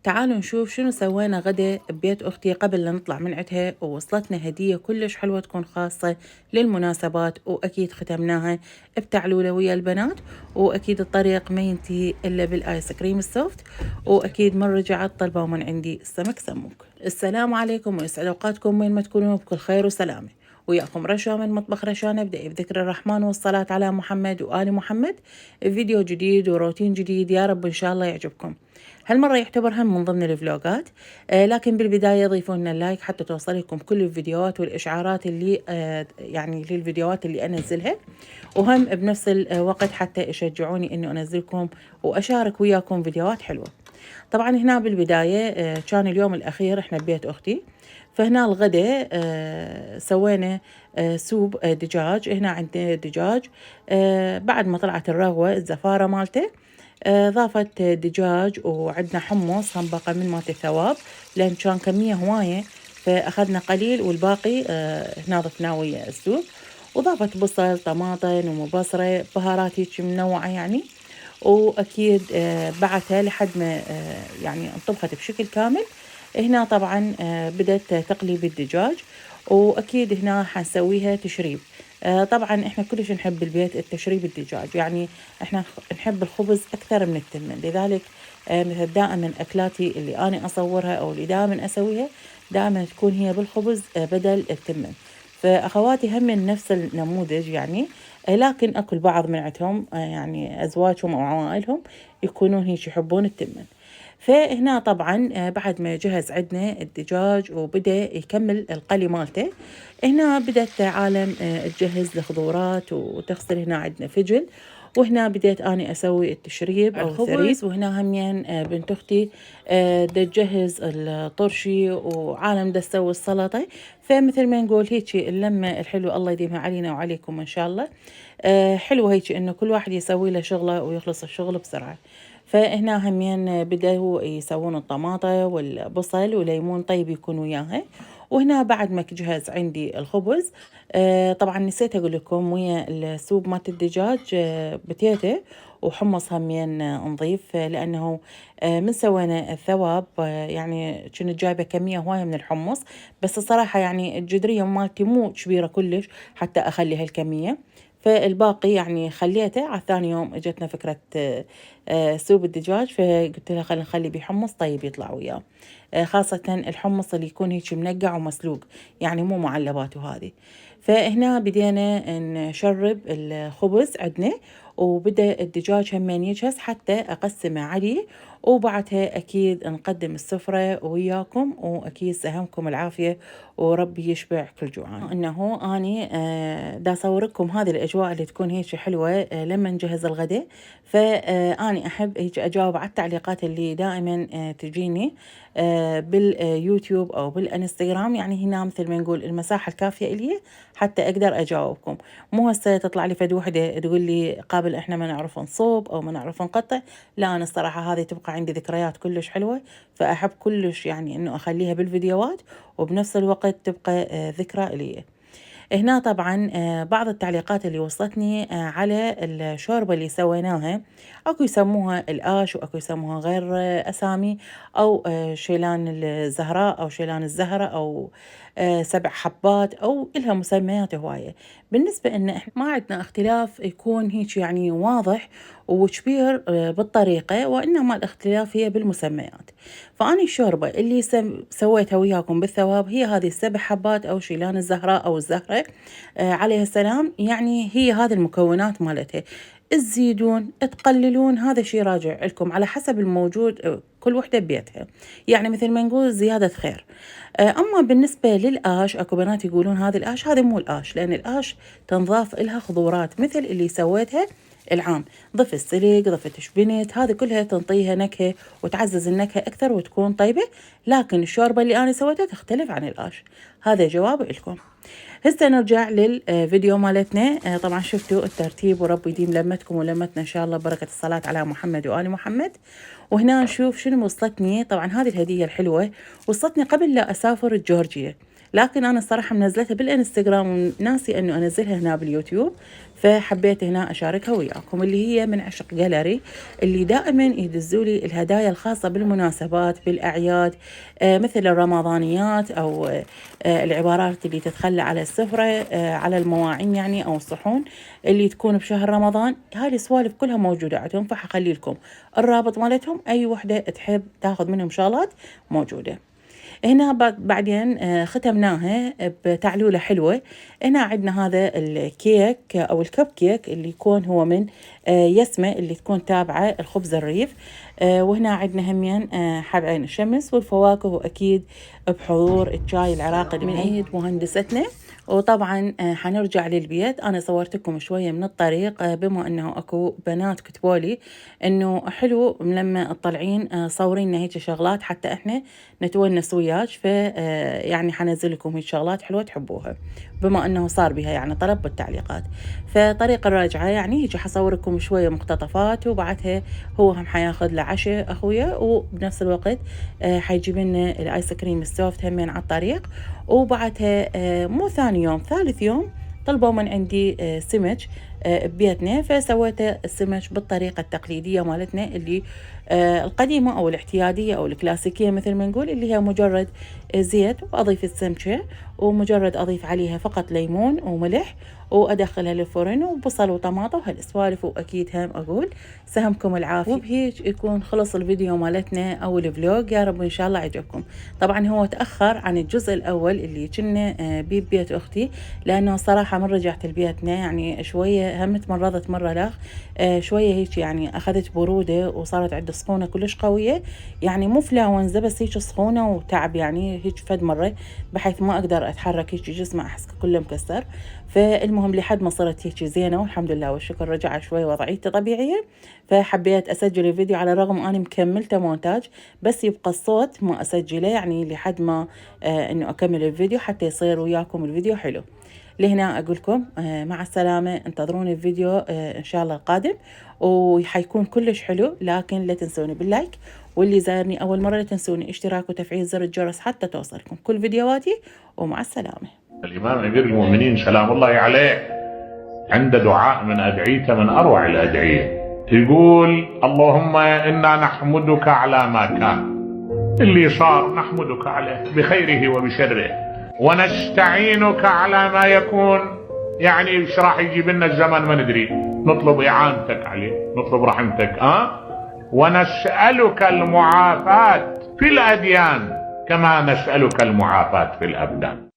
تعالوا نشوف شنو سوينا غدا ببيت أختي قبل لا نطلع من عندها، ووصلتنا هدية كلش حلوة تكون خاصة للمناسبات، وأكيد ختمناها بتعلولة ويا البنات. وأكيد الطريق ما ينتهي إلا بالآيس كريم السوفت، وأكيد من رجعت طلبوا من عندي السمك سموك. السلام عليكم ويسعد أوقاتكم وين ما تكونوا بكل خير وسلامة. وياكم رشا من مطبخ رشا، نبدأ بذكر الرحمن والصلاة على محمد وآل محمد. فيديو جديد وروتين جديد، يا رب إن شاء الله يعجبكم. هالمرة يعتبر هم من ضمن الفلوجات، لكن بالبداية ضيفوا لنا اللايك حتى توصلكم كل الفيديوهات والإشعارات اللي يعني للفيديوهات اللي أنزلها، وهم بنفس الوقت حتى يشجعوني إنه أنزلكم وأشارك وياكم فيديوهات حلوة. طبعا هنا بالبداية كان اليوم الأخير إحنا ببيت أختي، فهنا الغداء سوينا سوب دجاج. هنا عندنا دجاج بعد ما طلعت الرغوة الزفارة مالته، ضافت دجاج، وعندنا حمص هم بقى من مالت الثواب لأن كان كمية هواية، فأخذنا قليل والباقي هنا ضفناه ويا السوب. وضافت بصل طماطم ومبصرة بهارات هيك منوعة يعني. وأكيد بعتها لحد ما يعني انطبخت بشكل كامل. هنا طبعا بدأت تقلي بالدجاج، وأكيد هنا حنسويها تشريب. طبعا احنا كلش نحب بالبيت التشريب الدجاج، يعني احنا نحب الخبز أكثر من التمن، لذلك مثل دائما أكلاتي اللي أنا أصورها أو اللي دائما أسويها دائما تكون هي بالخبز بدل التمن. فأخواتي هم من نفس النموذج يعني، لكن أكل بعض من عندهم يعني أزواجهم أو عوائلهم يكونون هيك يحبون التمن. فهنا طبعا بعد ما جهز عندنا الدجاج وبدأ يكمل القلي مالته، هنا بدأت عالم تجهز الخضورات وتغسل. هنا عندنا فجل، وهنا بديت أني أسوي التشريب أو الخبز. وهنا همين بنت أختي دا تجهز الطرشي، وعالم دا تسوي السلطة. فمثل ما نقول هيك اللمة الحلوة الله يديمها علينا وعليكم إن شاء الله. حلوة هيك إنه كل واحد يسوي له شغله ويخلص الشغل بسرعة. فهنا همين بدأوا يسوون الطماطة والبصل وليمون طيب يكون وياها. وهنا بعد ما جهز عندي الخبز، طبعا نسيت أقول لكم ويا السوب مالت الدجاج بتيتة وحمص همين نضيف، لأنه من سوينا الثواب يعني كنت جايبة كمية هواية من الحمص، بس الصراحة يعني الجدرية مالتي مو كبيرة كلش حتى أخلي هالكمية، فالباقي يعني خليته. على ثاني يوم اجتنا فكرة سوب الدجاج، فقلت لها خلينا نخلي بيه حمص طيب يطلع وياه، خاصة الحمص اللي يكون هيك منقع ومسلوق، يعني مو معلبات وهذه. فهنا بدينا نشرب الخبز عندنا، وبدأ الدجاج همين يجهز حتى أقسمه عليه، وبعدها أكيد نقدم السفرة وياكم، وأكيد سهمكم العافية وربي يشبع كل جوعان. إنه أني دا أصوركم هذه الأجواء اللي تكون هيك حلوة لما نجهز الغداء. فأني أحب هيك أجاوب على التعليقات اللي دائما تجيني باليوتيوب أو بالإنستغرام، يعني هنا مثل ما نقول المساحة الكافية إلي حتى أقدر أجاوبكم. مو هسه تطلع لي فد وحدة تقول لي قابل إحنا ما نعرف نصوب أو ما نعرف نقطع. لا، أنا الصراحة هذه تبقى عندي ذكريات كلش حلوة، فأحب كلش يعني إنه أخليها بالفيديوهات، وبنفس الوقت تبقى ذكرى إلي. هنا طبعا بعض التعليقات اللي وصلتني على الشوربة اللي سويناها، أكو يسموها الآش وأكو يسموها غير أسامي، أو شيلان الزهراء أو شيلان الزهرة أو 7 حبات، أو إلها مسميات هواية. بالنسبة إن إحنا ما عندنا اختلاف يكون هيك يعني واضح وكبير بالطريقة، وإنما الاختلاف هي بالمسميات. فأنا الشوربة اللي سويتها وياكم بالثواب هي هذه ال7 حبات أو شيلان الزهراء أو الزهرة عليها السلام، يعني هي هذه المكونات مالتها. تزيدون تقللون هذا شيء راجع لكم على حسب الموجود كل وحدة ببيتها، يعني مثل ما نقول زيادة خير. أما بالنسبة للآش، أكو بنات يقولون هذه الآش، هذه مو الآش، لأن الآش تنضاف إلها خضورات مثل اللي سويتها العام. ضفت سلق، ضفت شبنت، هذه كلها تنطيها نكهة وتعزز النكهة أكثر وتكون طيبة. لكن الشوربة اللي أنا سويتها تختلف عن الآش. هذا جواب لكم. هسه نرجع للفيديو مالتنا. طبعا شفتوا الترتيب، ورب يديم لمتكم ولمتنا إن شاء الله، بركة الصلاة على محمد وآل محمد. وهنا نشوف شنو وصلتني. طبعا هذه الهدية الحلوة وصلتني قبل لا أسافر جورجيا، لكن أنا الصراحة منزلتها بالإنستغرام وناسي إنه أنزلها هنا باليوتيوب، فحبيت هنا أشاركها وياكم، اللي هي من عشق جاليري، اللي دائما يدزوا لي الهدايا الخاصة بالمناسبات بالأعياد، مثل الرمضانيات أو العبارات اللي تتخلى على السفرة، على المواعين يعني أو الصحون اللي تكون بشهر رمضان. هاي السوالف كلها موجودة عندهم، فحخلي لكم الرابط مالتهم، أي وحدة تحب تاخذ منهم شغلات موجودة. هنا بعدين ختمناها بتعلولة حلوة. هنا عندنا هذا الكيك أو الكب كيك اللي يكون هو من يسمة، اللي تكون تابعة الخبز الريف. وهنا عندنا همين حب عين الشمس والفواكه، وأكيد بحضور الشاي العراقي من عيد مهندستنا. وطبعا حنرجع للبيت. أنا صورتكم شوية من الطريق، بما أنه أكو بنات كتبولي أنه حلو لما تطلعين صورينا هيك شغلات حتى إحنا نتونس وياك، يعني حنزل لكم هيك شغلات حلوة تحبوها، بما أنه صار بها يعني طلب بالتعليقات. فطريق الرجعة يعني هيك حصوركم شوية مقتطفات، وبعدها هو هم حياخذ له عشاء أخويا، وبنفس الوقت حيجيب لنا الآيس كريم السوفت همين على الطريق. وبعدها مو ثاني يوم ثالث يوم طلبوا من عندي سمك ببيتنا، فسويت السمك بالطريقة التقليدية مالتنا اللي القديمة أو الاعتيادية أو الكلاسيكية مثل ما نقول، اللي هي مجرد زيت وأضيف السمكة، ومجرد أضيف عليها فقط ليمون وملح، وأدخلها للفرن وبصل وطماطم وهالسوالف. وأكيد هم أقول سهمكم العافية. وبهيك يكون خلص الفيديو مالتنا أو الفلوج، يا رب إن شاء الله عجبكم. طبعا هو تأخر عن الجزء الأول اللي كنا ببيت أختي، لأنه صراحة من رجعت لبيتنا يعني شوية هم تمرضت مرة لاخ، شوية هيك يعني أخذت برودة وصارت عندي سخونة كلش قوية، يعني مو فلاونزا بس هيك سخونة وتعب يعني هيك فد مرة، بحيث ما أقدر أتحرك، هيك جسمي أحس كله مكسر. فالمهم لحد ما صرت هيك زينة والحمد لله والشكر، رجع شوي وضعيتي طبيعية. فحبيت أسجل الفيديو على الرغم أنا مكملته مونتاج، بس يبقى الصوت ما أسجله يعني لحد ما إنه أكمل الفيديو حتى يصير وياكم الفيديو حلو. لهنا أقول لكم مع السلامة، انتظروني الفيديو إن شاء الله القادم، وحيكون كلش حلو. لكن لا تنسوني باللايك، واللي زارني أول مرة لا تنسوني اشتراك وتفعيل زر الجرس حتى توصلكم كل فيديوهاتي. ومع السلامة. الإمام أمير المؤمنين سلام الله عليه عند دعاء من أدعيته من أروع الأدعية، يقول اللهم إنا نحمدك على ما كان، اللي صار نحمدك عليه بخيره وبشره، ونستعينك على ما يكون، يعني ايش راح يجيب لنا الزمن ما ندري، نطلب إعانتك عليه، نطلب رحمتك. ونسألك المعافاة في الأديان كما نسألك المعافاة في الأبدان.